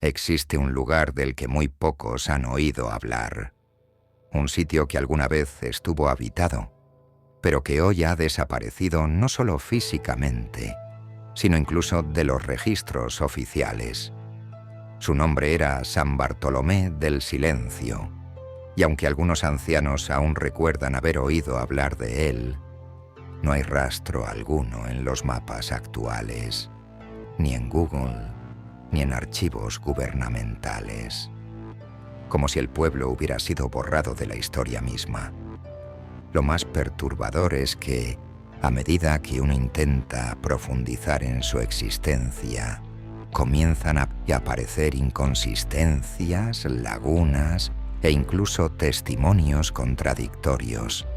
existe un lugar del que muy pocos han oído hablar. Un sitio que alguna vez estuvo habitado, pero que hoy ha desaparecido no solo físicamente, sino incluso de los registros oficiales. Su nombre era San Bartolomé del Silencio, y aunque algunos ancianos aún recuerdan haber oído hablar de él, no hay rastro alguno en los mapas actuales, ni en Google, ni en archivos gubernamentales. Como si el pueblo hubiera sido borrado de la historia misma. Lo más perturbador es que, a medida que uno intenta profundizar en su existencia, comienzan a aparecer inconsistencias, lagunas e incluso testimonios contradictorios.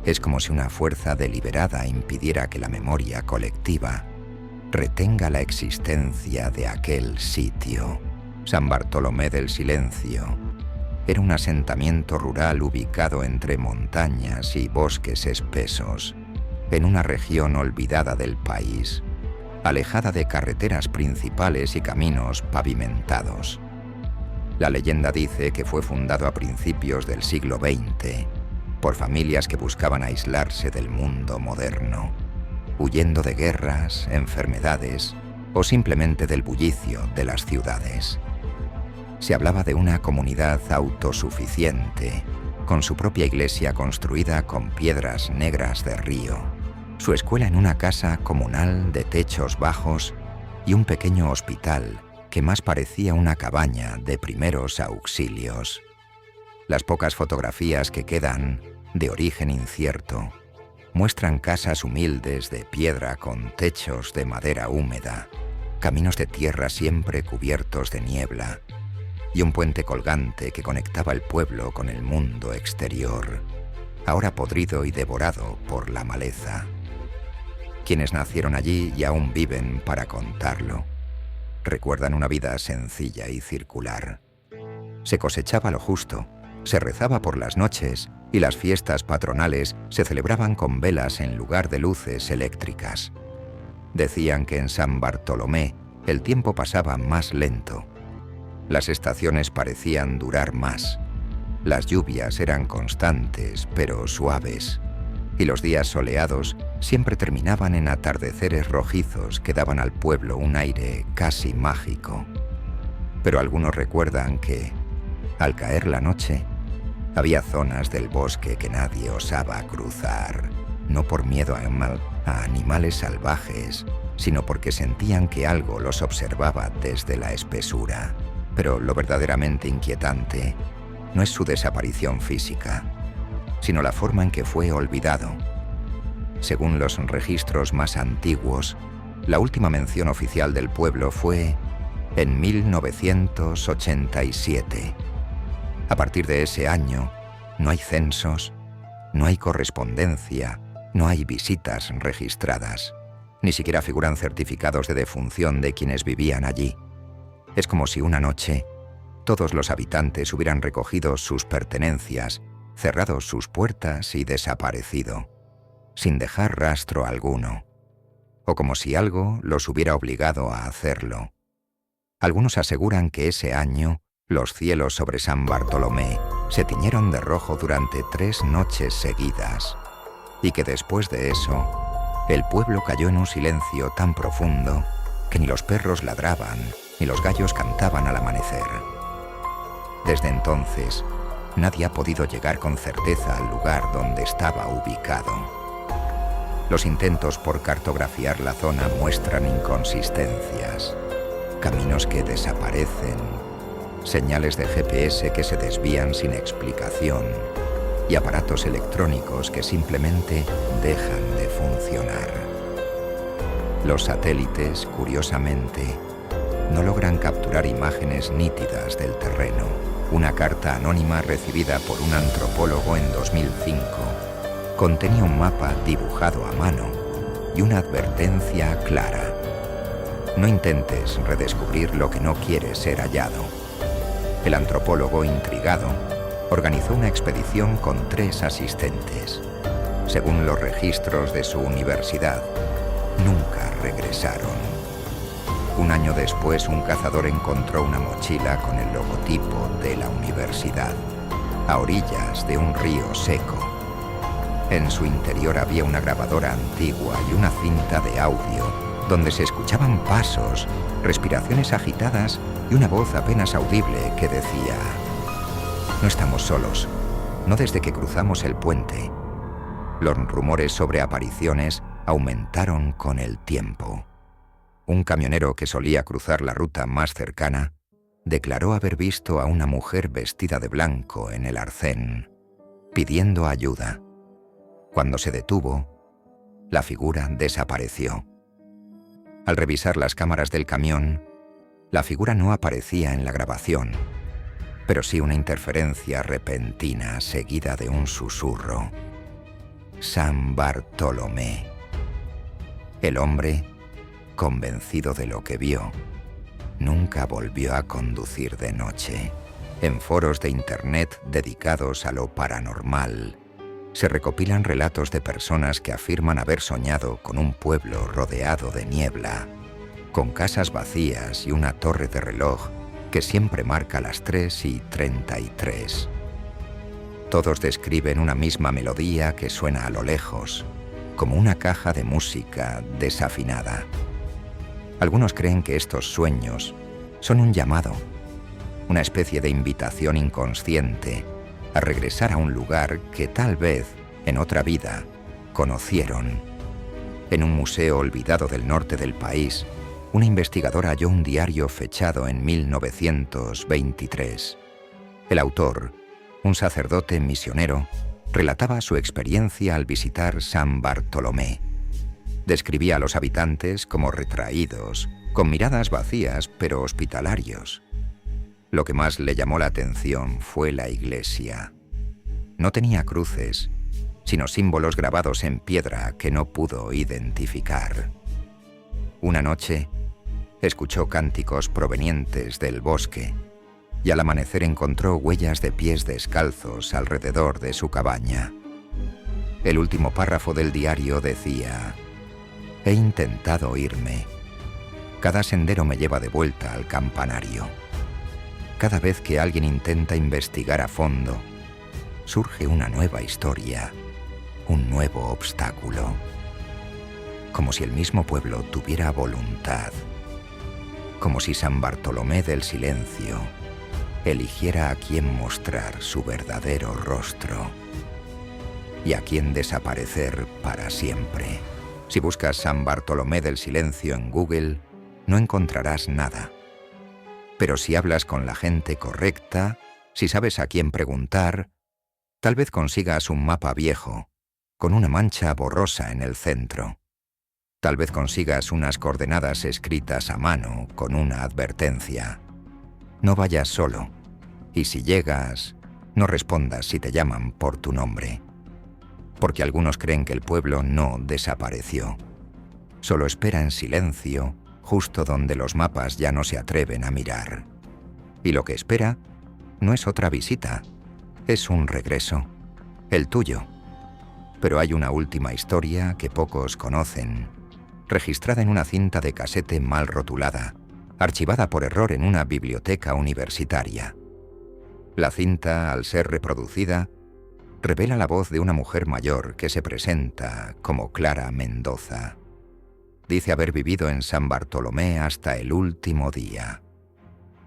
Es como si una fuerza deliberada impidiera que la memoria colectiva retenga la existencia de aquel sitio. San Bartolomé del Silencio era un asentamiento rural ubicado entre montañas y bosques espesos, en una región olvidada del país, alejada de carreteras principales y caminos pavimentados. La leyenda dice que fue fundado a principios del siglo XX por familias que buscaban aislarse del mundo moderno, huyendo de guerras, enfermedades o simplemente del bullicio de las ciudades. Se hablaba de una comunidad autosuficiente, con su propia iglesia construida con piedras negras de río, su escuela en una casa comunal de techos bajos y un pequeño hospital que más parecía una cabaña de primeros auxilios. Las pocas fotografías que quedan, de origen incierto, muestran casas humildes de piedra con techos de madera húmeda, caminos de tierra siempre cubiertos de niebla y un puente colgante que conectaba el pueblo con el mundo exterior, ahora podrido y devorado por la maleza. Quienes nacieron allí y aún viven para contarlo, recuerdan una vida sencilla y circular. Se cosechaba lo justo, se rezaba por las noches y las fiestas patronales se celebraban con velas en lugar de luces eléctricas. Decían que en San Bartolomé el tiempo pasaba más lento. Las estaciones parecían durar más. Las lluvias eran constantes, pero suaves, y los días soleados siempre terminaban en atardeceres rojizos que daban al pueblo un aire casi mágico. Pero algunos recuerdan que, al caer la noche, había zonas del bosque que nadie osaba cruzar, no por miedo a animales salvajes, sino porque sentían que algo los observaba desde la espesura. Pero lo verdaderamente inquietante no es su desaparición física, sino la forma en que fue olvidado. Según los registros más antiguos, la última mención oficial del pueblo fue en 1987. A partir de ese año, no hay censos, no hay correspondencia, no hay visitas registradas. Ni siquiera figuran certificados de defunción de quienes vivían allí. Es como si una noche todos los habitantes hubieran recogido sus pertenencias, cerrado sus puertas y desaparecido, sin dejar rastro alguno. O como si algo los hubiera obligado a hacerlo. Algunos aseguran que ese año los cielos sobre San Bartolomé se tiñeron de rojo durante 3 noches seguidas, y que después de eso, el pueblo cayó en un silencio tan profundo que ni los perros ladraban, ni los gallos cantaban al amanecer. Desde entonces, nadie ha podido llegar con certeza al lugar donde estaba ubicado. Los intentos por cartografiar la zona muestran inconsistencias, caminos que desaparecen, señales de GPS que se desvían sin explicación y aparatos electrónicos que simplemente dejan de funcionar. Los satélites, curiosamente, no logran capturar imágenes nítidas del terreno. Una carta anónima recibida por un antropólogo en 2005 contenía un mapa dibujado a mano y una advertencia clara. No intentes redescubrir lo que no quiere ser hallado. El antropólogo, intrigado, organizó una expedición con 3 asistentes. Según los registros de su universidad, nunca regresaron. Un año después, un cazador encontró una mochila con el logotipo de la universidad, a orillas de un río seco. En su interior había una grabadora antigua y una cinta de audio, donde se escuchaban pasos, respiraciones agitadas y una voz apenas audible que decía: «No estamos solos, no desde que cruzamos el puente». Los rumores sobre apariciones aumentaron con el tiempo. Un camionero que solía cruzar la ruta más cercana declaró haber visto a una mujer vestida de blanco en el arcén, pidiendo ayuda. Cuando se detuvo, la figura desapareció. Al revisar las cámaras del camión, la figura no aparecía en la grabación, pero sí una interferencia repentina seguida de un susurro. San Bartolomé. El hombre, convencido de lo que vio, nunca volvió a conducir de noche. En foros de internet dedicados a lo paranormal, se recopilan relatos de personas que afirman haber soñado con un pueblo rodeado de niebla, con casas vacías y una torre de reloj que siempre marca las 3:33. Todos describen una misma melodía que suena a lo lejos, como una caja de música desafinada. Algunos creen que estos sueños son un llamado, una especie de invitación inconsciente a regresar a un lugar que tal vez, en otra vida, conocieron. En un museo olvidado del norte del país, una investigadora halló un diario fechado en 1923. El autor, un sacerdote misionero, relataba su experiencia al visitar San Bartolomé. Describía a los habitantes como retraídos, con miradas vacías pero hospitalarios. Lo que más le llamó la atención fue la iglesia. No tenía cruces, sino símbolos grabados en piedra que no pudo identificar. Una noche, escuchó cánticos provenientes del bosque y al amanecer encontró huellas de pies descalzos alrededor de su cabaña. El último párrafo del diario decía: «He intentado irme. Cada sendero me lleva de vuelta al campanario. Cada vez que alguien intenta investigar a fondo, surge una nueva historia, un nuevo obstáculo. Como si el mismo pueblo tuviera voluntad. Como si San Bartolomé del Silencio eligiera a quién mostrar su verdadero rostro y a quién desaparecer para siempre». Si buscas San Bartolomé del Silencio en Google, no encontrarás nada. Pero si hablas con la gente correcta, si sabes a quién preguntar, tal vez consigas un mapa viejo, con una mancha borrosa en el centro. Tal vez consigas unas coordenadas escritas a mano con una advertencia. No vayas solo, y si llegas, no respondas si te llaman por tu nombre. Porque algunos creen que el pueblo no desapareció. Solo espera en silencio, justo donde los mapas ya no se atreven a mirar. Y lo que espera no es otra visita, es un regreso, el tuyo. Pero hay una última historia que pocos conocen, registrada en una cinta de casete mal rotulada, archivada por error en una biblioteca universitaria. La cinta, al ser reproducida, revela la voz de una mujer mayor que se presenta como Clara Mendoza. Dice haber vivido en San Bartolomé hasta el último día.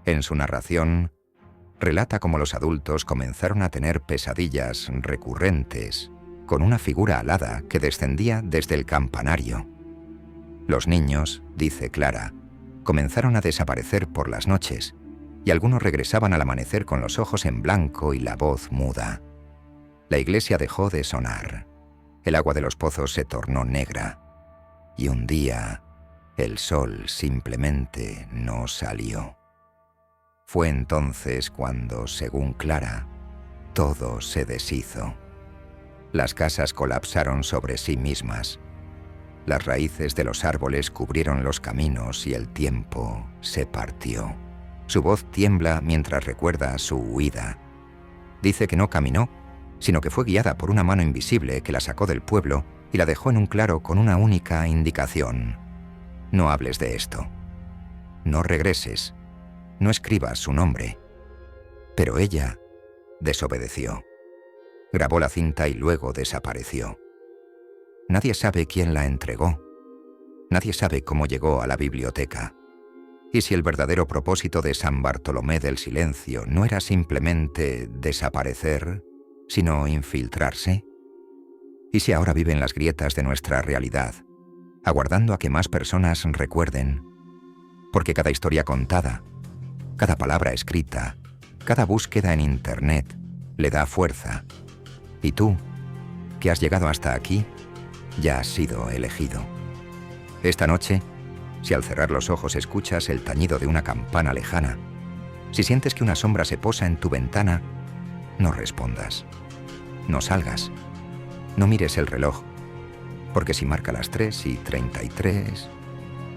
En su narración, relata cómo los adultos comenzaron a tener pesadillas recurrentes con una figura alada que descendía desde el campanario. Los niños, dice Clara, comenzaron a desaparecer por las noches y algunos regresaban al amanecer con los ojos en blanco y la voz muda. La iglesia dejó de sonar, el agua de los pozos se tornó negra y un día el sol simplemente no salió. Fue entonces cuando, según Clara, todo se deshizo. Las casas colapsaron sobre sí mismas. Las raíces de los árboles cubrieron los caminos y el tiempo se partió. Su voz tiembla mientras recuerda su huida. Dice que no caminó, sino que fue guiada por una mano invisible que la sacó del pueblo y la dejó en un claro con una única indicación: no hables de esto. no regreses, no escribas su nombre. Pero ella desobedeció. Grabó la cinta y luego desapareció. Nadie sabe quién la entregó. Nadie sabe cómo llegó a la biblioteca. Y si el verdadero propósito de San Bartolomé del Silencio no era simplemente desaparecer, sino infiltrarse. ¿Y si ahora vive en las grietas de nuestra realidad, aguardando a que más personas recuerden? Porque cada historia contada, cada palabra escrita, cada búsqueda en Internet le da fuerza. Y tú, que has llegado hasta aquí, ya has sido elegido. Esta noche, si al cerrar los ojos escuchas el tañido de una campana lejana, si sientes que una sombra se posa en tu ventana, no respondas. No salgas. No mires el reloj, porque si marca las 3:33,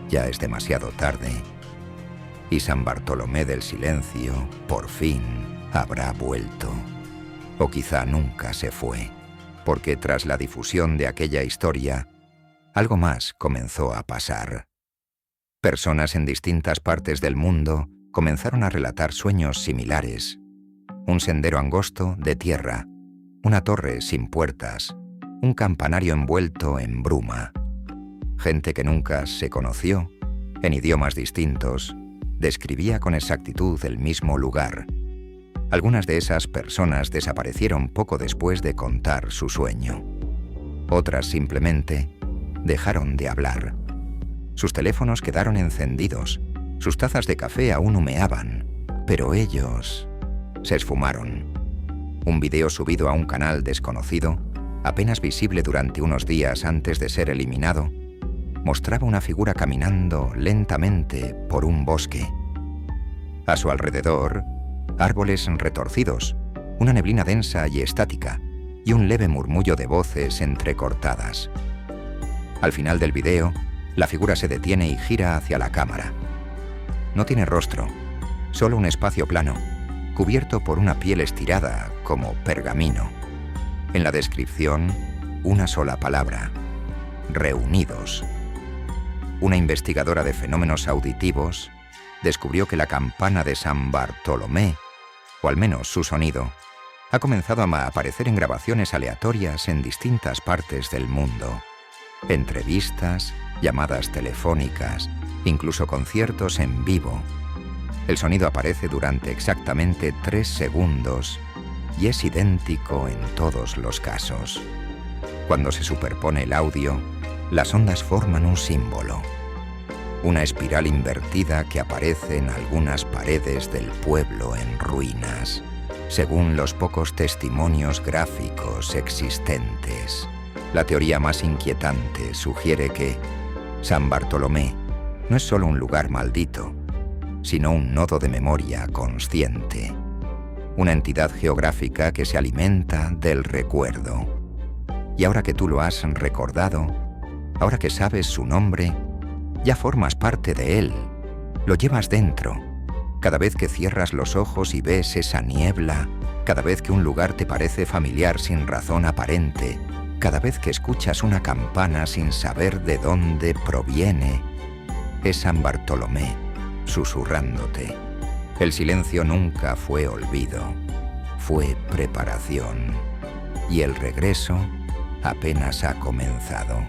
ya es demasiado tarde. Y San Bartolomé del Silencio, por fin, habrá vuelto. O quizá nunca se fue, porque tras la difusión de aquella historia, algo más comenzó a pasar. Personas en distintas partes del mundo comenzaron a relatar sueños similares. Un sendero angosto de tierra, una torre sin puertas, un campanario envuelto en bruma. Gente que nunca se conoció, en idiomas distintos, describía con exactitud el mismo lugar. Algunas de esas personas desaparecieron poco después de contar su sueño. Otras simplemente dejaron de hablar. Sus teléfonos quedaron encendidos, sus tazas de café aún humeaban, pero ellos se esfumaron. Un video subido a un canal desconocido, apenas visible durante unos días antes de ser eliminado, mostraba una figura caminando lentamente por un bosque. A su alrededor, árboles retorcidos, una neblina densa y estática, y un leve murmullo de voces entrecortadas. Al final del video, la figura se detiene y gira hacia la cámara. No tiene rostro, solo un espacio plano, cubierto por una piel estirada como pergamino. En la descripción, una sola palabra: reunidos. Una investigadora de fenómenos auditivos descubrió que la campana de San Bartolomé, o al menos su sonido, ha comenzado a aparecer en grabaciones aleatorias en distintas partes del mundo. Entrevistas, llamadas telefónicas, incluso conciertos en vivo. El sonido aparece durante exactamente 3 segundos y es idéntico en todos los casos. Cuando se superpone el audio, las ondas forman un símbolo. Una espiral invertida que aparece en algunas paredes del pueblo en ruinas, según los pocos testimonios gráficos existentes. La teoría más inquietante sugiere que San Bartolomé no es solo un lugar maldito, sino un nodo de memoria consciente, una entidad geográfica que se alimenta del recuerdo. Y ahora que tú lo has recordado, ahora que sabes su nombre, ya formas parte de él, lo llevas dentro. Cada vez que cierras los ojos y ves esa niebla, cada vez que un lugar te parece familiar sin razón aparente, cada vez que escuchas una campana sin saber de dónde proviene, es San Bartolomé susurrándote. El silencio nunca fue olvido, fue preparación, y el regreso apenas ha comenzado.